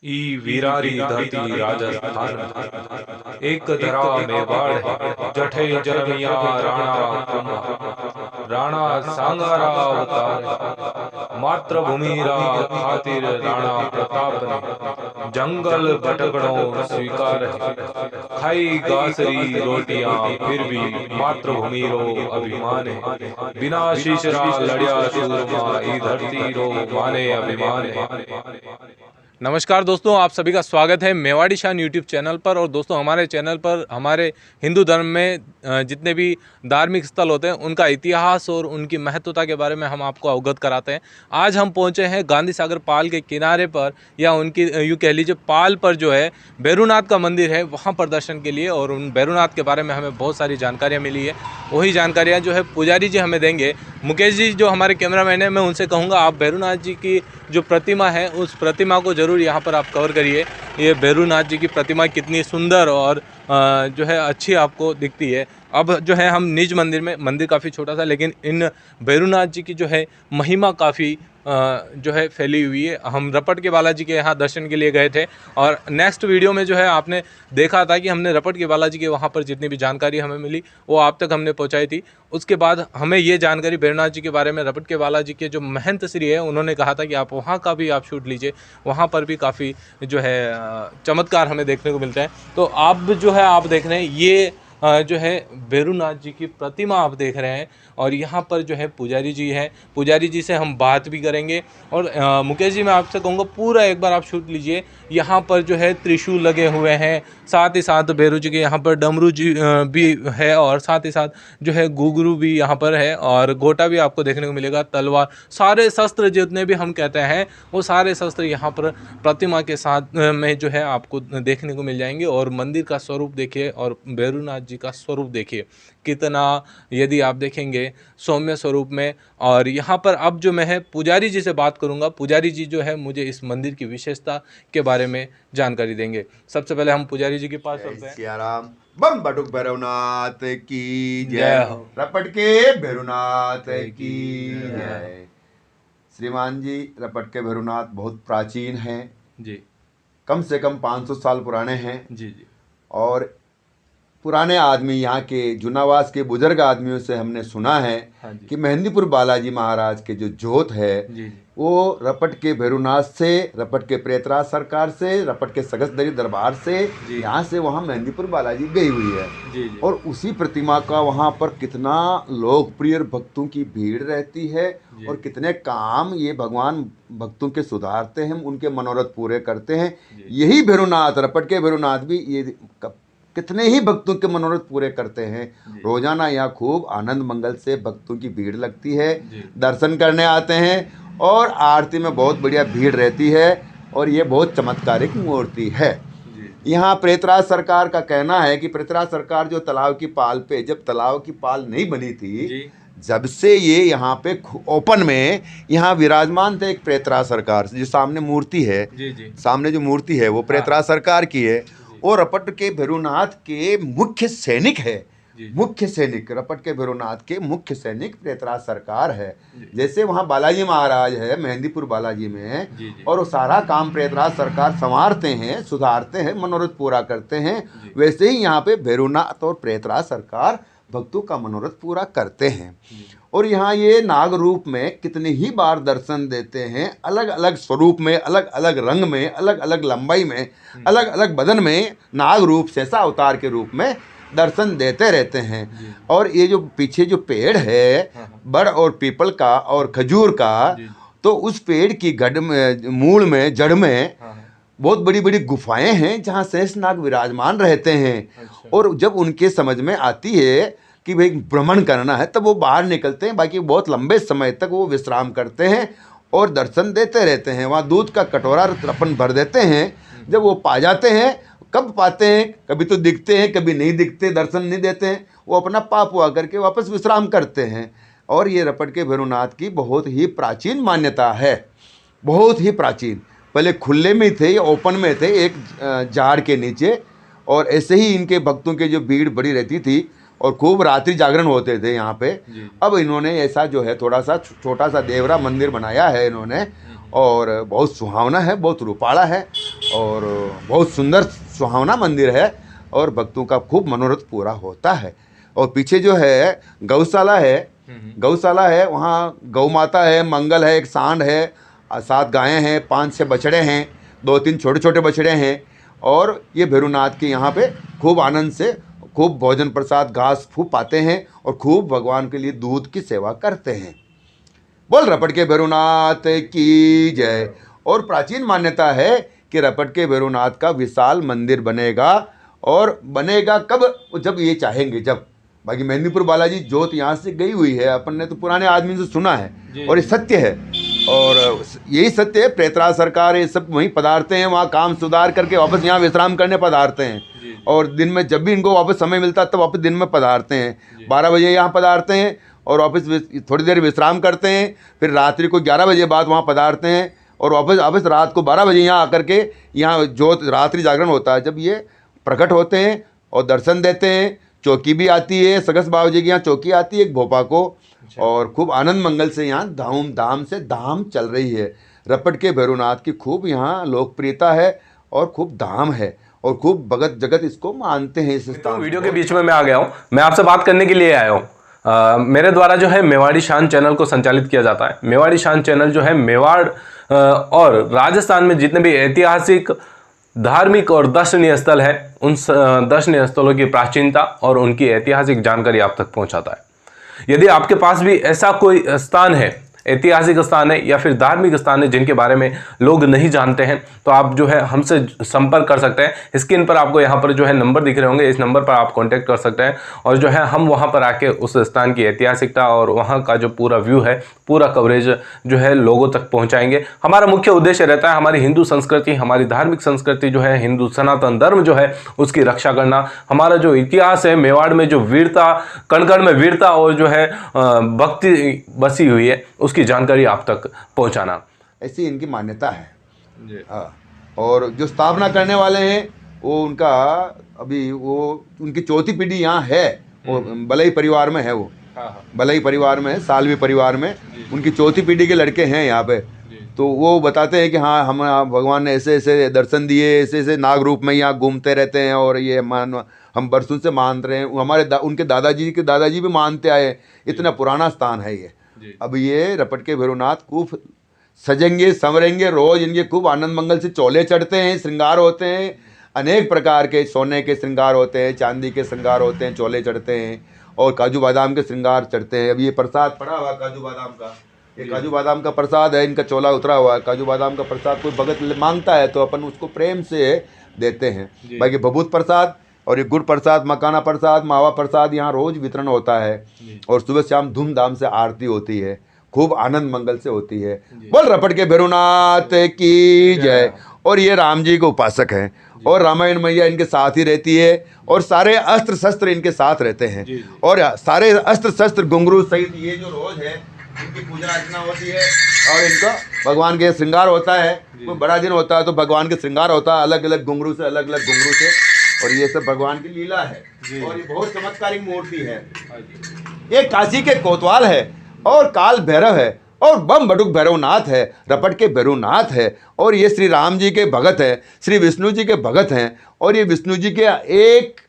ई वीरारी धरती राजस्थान एक धरा मेवाड़ जठे जनमिया राणा कुंभ राणा सांगारा अवतार मातृभूमि रा खातिर राणा प्रताप ने जंगल भटकड़ों स्वीकार है खाई गासरी रोटियां फिर भी मातृभूमि रो अभिमान है बिना शीशरा लड़िया सूरमा ई धरती रो माने अभिमान है। नमस्कार दोस्तों, आप सभी का स्वागत है मेवाड़ी शान यूट्यूब चैनल पर। और दोस्तों, हमारे चैनल पर हमारे हिंदू धर्म में जितने भी धार्मिक स्थल होते हैं उनका इतिहास और उनकी महत्वता के बारे में हम आपको अवगत कराते हैं। आज हम पहुंचे हैं गांधी सागर पाल के किनारे पर, या उनकी यूँ कह लीजिए पाल पर जो है भैरूनाथ का मंदिर है, वहाँ पर दर्शन के लिए। और उन भैरूनाथ के बारे में हमें बहुत सारी जानकारियाँ मिली है। वही जानकारियाँ जो है पुजारी जी हमें देंगे। मुकेश जी जो हमारे कैमरामैन है, मैं उनसे कहूँगा आप भैरूनाथ जी की जो प्रतिमा है उस प्रतिमा को ज़रूर यहाँ पर आप कवर करिए। ये भैरूनाथ जी की प्रतिमा कितनी सुंदर और जो है अच्छी आपको दिखती है। अब जो है हम निज मंदिर में, मंदिर काफ़ी छोटा सा, लेकिन इन भैरूनाथ जी की जो है महिमा काफ़ी जो है फैली हुई है। हम रपट के बालाजी के यहाँ दर्शन के लिए गए थे, और नेक्स्ट वीडियो में जो है आपने देखा था कि हमने रपट के बालाजी के वहाँ पर जितनी भी जानकारी हमें मिली वो आप तक हमने पहुँचाई थी। उसके बाद हमें ये जानकारी भैरूनाथ जी के बारे में रपट के बालाजी के जो महंत श्री है उन्होंने कहा था कि आप वहाँ का भी आप शूट लीजिए, वहाँ पर भी काफ़ी जो है चमत्कार हमें देखने को मिलता है। तो आप जो है आप देख रहे हैं ये जो है भैरूनाथ जी की प्रतिमा आप देख रहे हैं, और यहाँ पर जो है पुजारी जी हैं। पुजारी जी से हम बात भी करेंगे। और मुकेश जी, मैं आपसे कहूँगा पूरा एक बार आप शूट लीजिए। यहाँ पर जो है त्रिशूल लगे हुए हैं, साथ ही साथ भैरू जी के यहाँ पर डमरू जी भी है, और साथ ही साथ जो है घुंघरू भी यहाँ पर है, और गोटा भी आपको देखने को मिलेगा, तलवार, सारे शस्त्र जितने भी हम कहते हैं वो सारे शस्त्र यहाँ पर प्रतिमा के साथ में जो है आपको देखने को मिल जाएंगे। और मंदिर का स्वरूप देखिए और भैरूनाथ जी का स्वरूप देखिए कितना, यदि आप देखेंगे सौम्य स्वरूप में। और यहाँ पर अब जो मैं है पुजारी जी से बात करूँगा। पुजारी जी जो है मुझे इस मंदिर की विशेषता के बारे में जानकारी देंगे। सबसे पहले हम पुजारी जी के पास चलते हैं। सियाराम बम बटुक भैरवनाथ की जय जय, हो। रपट के भैरवनाथ की जय। श्रीमान जी, रपट के भैरवनाथ बहुत प्राचीन हैं जी, कम से कम 500 साल पुराने हैं। जी जी, और पुराने आदमी, यहाँ के जुनावास के बुजुर्ग आदमियों से हमने सुना है हाँ जी, कि मेहंदीपुर बालाजी महाराज के जो जोत है जी जी, वो रपट के भैरवनाथ से, रपट के प्रेतराज सरकार से, रपट के सगसदरी दरबार से, जी। यहाँ से वहाँ मेहंदीपुर बालाजी गई हुई है। जी जी, और उसी प्रतिमा का वहाँ पर कितना लोकप्रिय भक्तों की भीड़ रहती है, जी। और कितने काम ये भगवान भक्तों के सुधारते हैं, उनके मनोरथ पूरे करते हैं। जी। यही भैरवनाथ, रपट के भैरवनाथ भी ये कितने ही भक्तों के मनोरथ पूरे करते हैं। जी। रोजाना यहाँ खूब आनंद मंगल से भक्तों की भीड़ लगती है, जी। दर्शन करने आते हैं, और आरती में बहुत बढ़िया भीड़ रहती है। और ये बहुत चमत्कारिक मूर्ति है। जी। यहाँ प्रेतराज सरकार का कहना है कि प्रेतराज सरकार जो तालाब की पाल पे, जब तालाब की पाल नहीं बनी थी, जी। जब से ये यहाँ पे ओपन में यहाँ विराजमान थे एक प्रेतराज सरकार। जो सामने मूर्ति है, जी जी, सामने जो मूर्ति है वो प्रेतराज सरकार की है। और रपट के भैरवनाथ के मुख्य सैनिक है। जी। मुख्य सैनिक, रपट के भैरवनाथ के मुख्य सैनिक प्रेतराज सरकार है। जी। जैसे वहाँ बालाजी महाराज है मेहंदीपुर बालाजी में, जी जी, और वो सारा काम प्रेतराज सरकार संवारते हैं, सुधारते हैं, मनोरथ पूरा करते हैं, जी। वैसे ही यहाँ पे भैरवनाथ और प्रेतराज सरकार भक्तों का मनोरथ पूरा करते हैं। जी। और यहाँ ये नाग रूप में कितने ही बार दर्शन देते हैं, अलग अलग स्वरूप में, अलग अलग रंग में, अलग अलग लंबाई में, अलग अलग बदन में, नाग रूप शेषा अवतार के रूप में दर्शन देते रहते हैं। जी। और ये जो पीछे जो पेड़ है बड़ और पीपल का और खजूर का, जी। तो उस पेड़ की गढ़ में, मूल में, जड़ में हाँ। बहुत बड़ी बड़ी गुफाएं हैं जहाँ शेषनाग विराजमान रहते हैं। अच्छा। और जब उनके समझ में आती है कि भाई भ्रमण करना है, तब वो बाहर निकलते हैं। बाकी बहुत लंबे समय तक वो विश्राम करते हैं और दर्शन देते रहते हैं। वहाँ दूध का कटोरा अपन भर देते हैं। जब वो पा जाते हैं, कब पाते हैं, कभी तो दिखते हैं, कभी नहीं दिखते, दर्शन नहीं देते हैं, वो अपना पाप हुआ करके वापस विश्राम करते हैं। और ये रपट के भैरवनाथ की बहुत ही प्राचीन मान्यता है, बहुत ही प्राचीन। पहले खुले में थे, ये ओपन में थे, एक झाड़ के नीचे। और ऐसे ही इनके भक्तों की जो भीड़ बड़ी रहती थी, और खूब रात्रि जागरण होते थे यहाँ पे। अब इन्होंने ऐसा जो है थोड़ा सा छोटा सा देवरा मंदिर बनाया है इन्होंने, और बहुत सुहावना है, बहुत रूपाला है। और बहुत सुंदर सुहावना मंदिर है और भक्तों का खूब मनोरथ पूरा होता है। और पीछे जो है गौशाला है, वहाँ गौ माता है, मंगल है, एक सांड है, 7 गायें हैं, 5-6 बछड़े हैं, 2-3 छोटे छोटे बछड़े हैं। और ये भैरवनाथ के यहाँ पे खूब आनंद से खूब भोजन प्रसाद घास खूब पाते हैं और खूब भगवान के लिए दूध की सेवा करते हैं। बोल रपट के भैरवनाथ की जय। और प्राचीन मान्यता है कि रपट के भैरवनाथ का विशाल मंदिर बनेगा, और बनेगा कब? जब ये चाहेंगे, जब। बाकी मेहंदीपुर बालाजी जोत यहाँ से गई हुई है, अपन ने तो पुराने आदमी से सुना है और ये सत्य है। और यही सत्य है, प्रेतराज सरकार ये सब वहीं पधारते हैं, वहाँ काम सुधार करके वापस यहाँ विश्राम करने पधारते हैं। और दिन में जब भी इनको वापस समय मिलता है तब वापस दिन में पधारते हैं। 12 बजे यहाँ पधारते हैं और वापस थोड़ी देर विश्राम करते हैं, फिर रात्रि को 11 बजे बाद वहाँ पधारते हैं और वापस रात को 12 बजे यहाँ आकर के यहाँ जो रात्रि जागरण होता है, जब ये प्रकट होते हैं और दर्शन देते हैं। चौकी भी आती है, सगस बाबा जी की यहाँ चौकी आती है एक भोपा को, और खूब आनंद मंगल से यहाँ धूमधाम से धाम चल रही है। रपट के भैरवनाथ की खूब यहाँ लोकप्रियता है और खूब धाम है और खूब भगत जगत इसको मानते हैं। इस स्थान वीडियो के बीच में मैं आ गया हूँ, मैं आपसे बात करने के लिए आया हूँ। मेरे द्वारा जो है मेवाड़ी शान चैनल को संचालित किया जाता है। मेवाड़ी शान चैनल जो है मेवाड़ और राजस्थान में जितने भी ऐतिहासिक, धार्मिक और दर्शनीय स्थल है, उन दर्शनीय स्थलों की प्राचीनता और उनकी ऐतिहासिक जानकारी आप तक पहुंचाता है। यदि आपके पास भी ऐसा कोई स्थान है, ऐतिहासिक स्थान है या फिर धार्मिक स्थान है जिनके बारे में लोग नहीं जानते हैं, तो आप जो है हमसे संपर्क कर सकते हैं। स्क्रीन पर आपको यहाँ पर जो है नंबर दिख रहे होंगे, इस नंबर पर आप कांटेक्ट कर सकते हैं और जो है हम वहाँ पर आके उस स्थान की ऐतिहासिकता और वहाँ का जो पूरा व्यू है, पूरा कवरेज जो है लोगों तक पहुँचाएंगे। हमारा मुख्य उद्देश्य रहता है हमारी हिंदू संस्कृति, हमारी धार्मिक संस्कृति जो है, हिंदू सनातन धर्म जो है उसकी रक्षा करना। हमारा जो इतिहास है, मेवाड़ में जो वीरता, कण कण में वीरता और जो है भक्ति बसी हुई है, उसकी जानकारी आप तक पहुंचाना, ऐसी इनकी मान्यता है। हाँ, और जो स्थापना करने वाले हैं वो उनका अभी वो उनकी चौथी पीढ़ी यहाँ है, वो बलई परिवार में है, वो बलई परिवार में है, सालवी परिवार में उनकी चौथी पीढ़ी के लड़के हैं यहाँ पे। तो वो बताते हैं कि हाँ, हम भगवान ने ऐसे ऐसे दर्शन दिए, ऐसे ऐसे नाग रूप में यहाँ घूमते रहते हैं और ये हम बरसों से मान रहे हैं। हमारे उनके दादाजी के दादाजी भी मानते आए। इतना पुराना स्थान है ये। अब ये रपट के भैरवनाथ खूब सजेंगे संवरेंगे, रोज इनके खूब आनंद मंगल से चोले चढ़ते हैं, श्रृंगार होते हैं, अनेक प्रकार के सोने के श्रृंगार होते हैं, चांदी के श्रृंगार होते हैं, चोले चढ़ते हैं और काजू बादाम के श्रृंगार चढ़ते हैं। अब ये प्रसाद पड़ा हुआ काजू बादाम का, ये काजू बादाम का प्रसाद है, इनका चोला उतरा हुआ है। काजू बादाम का प्रसाद कोई भगत मांगता है तो अपन उसको प्रेम से देते हैं। बाकी भभूत प्रसाद और ये गुड़ प्रसाद, मखाना प्रसाद, मावा प्रसाद यहाँ रोज वितरण होता है और सुबह शाम धूमधाम से आरती होती है, खूब आनंद मंगल से होती है। बोल रपट के भैरवनाथ की जय। और ये राम जी के उपासक हैं और रामायण मैया इनके साथ ही रहती है और सारे अस्त्र शस्त्र इनके साथ रहते हैं और सारे अस्त्र शस्त्र घुंघरू सहित ये जो रोज है इनकी पूजा अर्चना होती है और इनका भगवान के श्रृंगार होता है। कोई बड़ा दिन होता है तो भगवान के श्रृंगार होता है, अलग अलग घुंघरू से, अलग अलग घुंघरू से, और ये सब भगवान की लीला है और ये बहुत चमत्कारिक मूर्ति है। ये काशी के कोतवाल है और काल भैरव है और बम बटुक भैरवनाथ है, रपट के भैरवनाथ है और ये श्री राम जी के भगत हैं, श्री विष्णु जी के भगत हैं और ये विष्णु जी के एक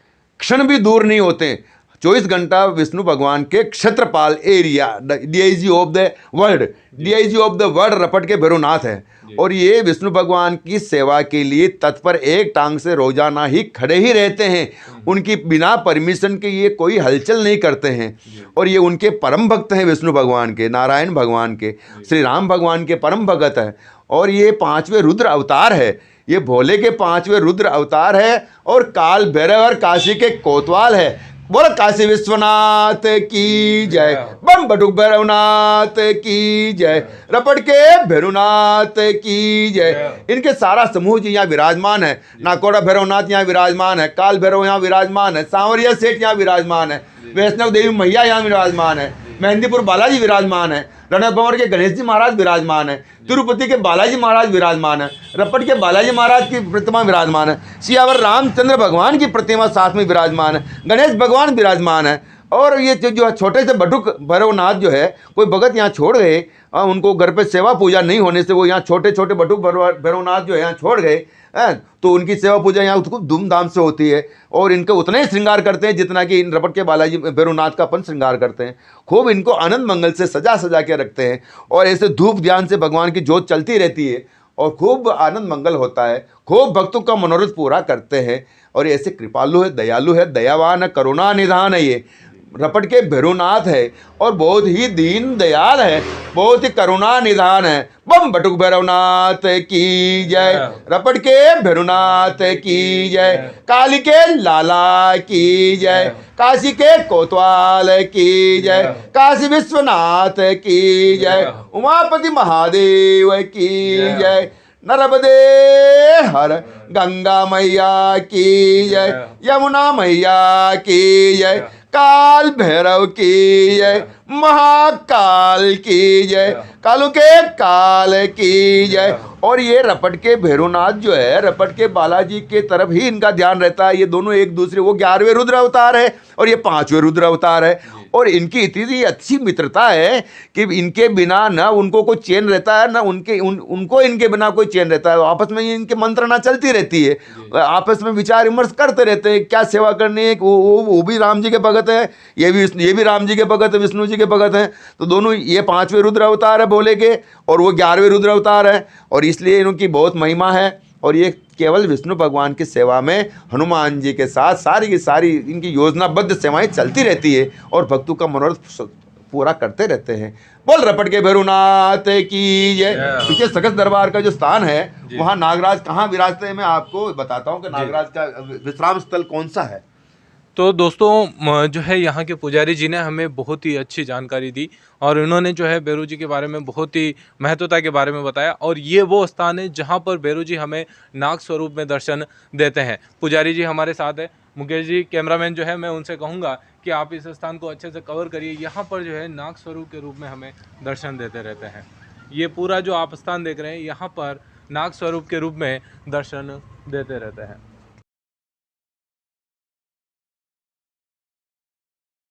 क्षण भी दूर नहीं होते। 24 घंटा विष्णु भगवान के Kshetrapal area, DIG of the world, DIG of the world रपट के भैरवनाथ है और ये विष्णु भगवान की सेवा के लिए तत्पर एक टांग से रोजाना ही खड़े ही रहते हैं। उनकी बिना परमिशन के ये कोई हलचल नहीं करते हैं और ये उनके परम भक्त हैं, विष्णु भगवान के, नारायण भगवान के, श्री राम भगवान के परम भगत है और ये 5वें रुद्र अवतार है। ये भोले के 5वें रुद्र अवतार है और काल भैरव और काशी के कोतवाल है। बोलो काशी विश्वनाथ की जय, बम बटुक भैरवनाथ की जय, रपट के भैरवनाथ की जय। इनके सारा समूह जी यहाँ विराजमान है। नाकोड़ा भैरवनाथ यहाँ विराजमान है, काल भैरव यहाँ विराजमान है, सांवरिया सेठ यहाँ विराजमान है, वैष्णव देवी मैया यहाँ विराजमान है, मेहंदीपुर बालाजी विराजमान है, रणक भंवर के गणेश जी महाराज विराजमान है, तिरुपति के बालाजी महाराज विराजमान है, रपट के बालाजी महाराज की प्रतिमा विराजमान है, सियावर रामचंद्र भगवान की प्रतिमा साथ में विराजमान है, गणेश भगवान विराजमान है और ये जो छोटे से बटुक भैरवनाथ जो है कोई भगत यहाँ छोड़ गए उनको घर पे सेवा पूजा नहीं होने से वो यहाँ छोटे छोटे बटुक भैरवनाथ जो है यहाँ छोड़ गए हैं, तो उनकी सेवा पूजा यहाँ खूब धूमधाम से होती है और इनके उतने ही श्रृंगार करते हैं जितना कि इन रपट के बालाजी भैरवनाथ का अपन श्रृंगार करते हैं। खूब इनको आनंद मंगल से सजा सजा के रखते हैं और ऐसे धूप ध्यान से भगवान की जोत चलती रहती है और खूब आनंद मंगल होता है, खूब भक्तों का मनोरथ पूरा करते हैं। और ऐसे कृपालु है, दयालु है, दयावान है, करुणा निधान है, ये रपट के भैरवनाथ है और बहुत ही दीन दयाल है, बहुत ही करुणा निधान है। बम बटुक भैरवनाथ की जय, रपट के भैरवनाथ की जय, काली के लाला की जय, काशी के कोतवाल की जय, काशी विश्वनाथ की जय, उमापति महादेव की जय, नर्मदे हर गंगा मैया की जय, यमुना मैया की जय, काल भैरव की जय, महाकाल की जय, कालू के काल की जय। और ये रपट के भैरवनाथ जो है रपट के बालाजी के तरफ ही इनका ध्यान रहता है। ये दोनों एक दूसरे, वो 11वें रुद्र अवतार है और ये 5वें रुद्र अवतार है और इनकी इतनी अच्छी मित्रता है कि इनके बिना ना उनको कोई चैन रहता है ना उनको इनके बिना कोई चैन रहता है। आपस में इनकी मंत्रणा चलती रहती है, आपस में विचार विमर्श करते रहते हैं क्या सेवा करनी है। वो भी राम जी के भगत है, ये भी राम जी के भगत है, विष्णु जी के भगत हैं। तो दोनों, ये 5वें रुद्र अवतार है भोले के और वो 11वें रुद्र अवतार है और इसलिए इनकी बहुत महिमा है। और ये केवल विष्णु भगवान की सेवा में हनुमान जी के साथ सारी की सारी इनकी योजनाबद्ध सेवाएं चलती रहती है और भक्तों का मनोरथ पूरा करते रहते हैं। बोल रपट के भैरवनाथ की जय। पीछे सकस दरबार का जो स्थान है वहाँ नागराज कहाँ विराजते हैं, मैं आपको बताता हूँ कि नागराज का विश्राम स्थल कौन सा है। तो दोस्तों जो है यहाँ के पुजारी जी ने हमें बहुत ही अच्छी जानकारी दी और इन्होंने जो है भैरव जी के बारे में बहुत ही महत्वता के बारे में बताया। और ये वो स्थान है जहाँ पर भैरव जी हमें नाग स्वरूप में दर्शन देते हैं। पुजारी जी हमारे साथ है, मुकेश जी कैमरामैन जो है, मैं उनसे कहूँगा कि आप इस स्थान को अच्छे से कवर करिए। यहाँ पर जो है नाग स्वरूप के रूप में हमें दर्शन देते रहते हैं। ये पूरा जो आप स्थान देख रहे हैं यहाँ पर नाग स्वरूप के रूप में दर्शन देते रहते हैं।